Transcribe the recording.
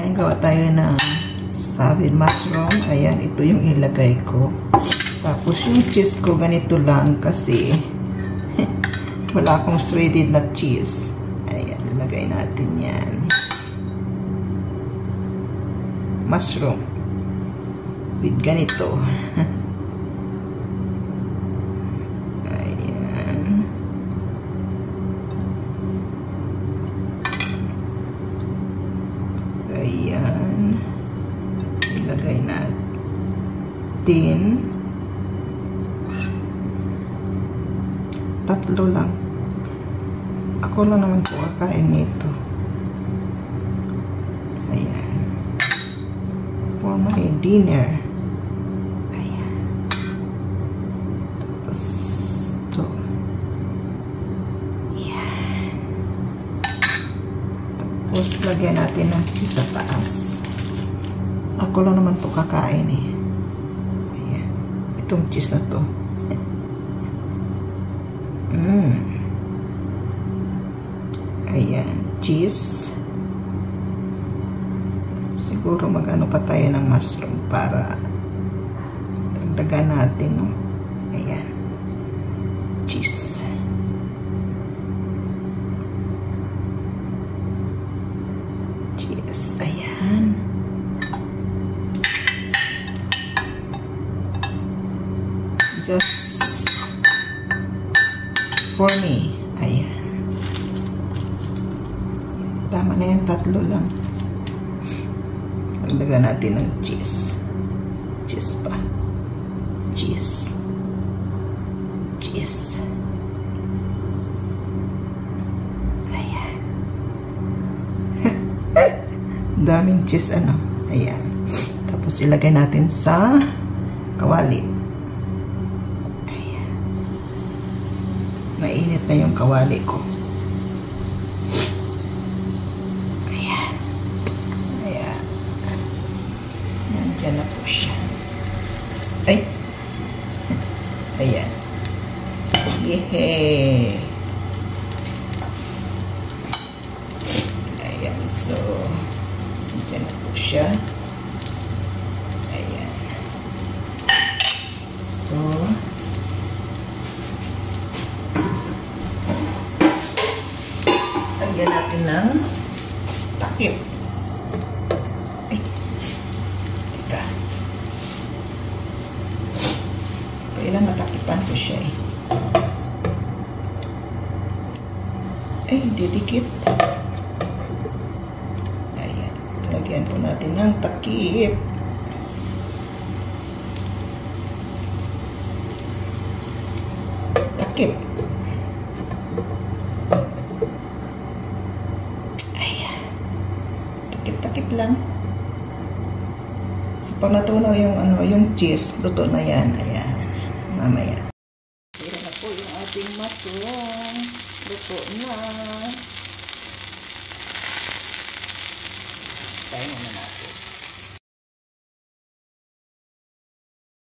Ayan, gawa tayo ng sabid mushroom. Ayan, ito yung ilagay ko. Tapos yung cheese ko, ganito lang kasi wala akong shredded na cheese. Ayan, ilagay natin yan. Mushroom. With ganito. Ayan. Ilagay natin. Tatlo lang. Ako lang naman po kakain nito. Ayan. For my dinner. Ayan. Tapos ito. Ayan. Tapos lagyan natin ng cheese sa taas. Ako lang naman po kakain eh. Ayan. Itong cheese na to. Ayan, cheese. Siguro mag-ano pa tayo ng mushroom para dagdagan natin, no? Ayan. Cheese. Cheese. Ayan. Just for me. Ayan. Tama na yan, tatlo lang. Dagdagan natin ng cheese. Cheese pa. Cheese. Cheese. Ayan. Daming cheese, ano. Ayan. Tapos ilagay natin sa kawali. Ayan. Mainit na yung kawali ko. Nandiyan na po siya. Ay! Ayan. Yehey! Ayan. So, nandiyan na po siya. Ayan. So, lagyan natin ng takip. Kailan matakipan ko siya eh. Hindi dikit. Ayan. Lagyan po natin ng takip. Takip. Ayan. Takip-takip lang. So, pag natunaw yung, yung cheese, luto na yan. Ayan. Mamaya. Ayan na po yung ating mushroom. Luto na. Tayo na natin.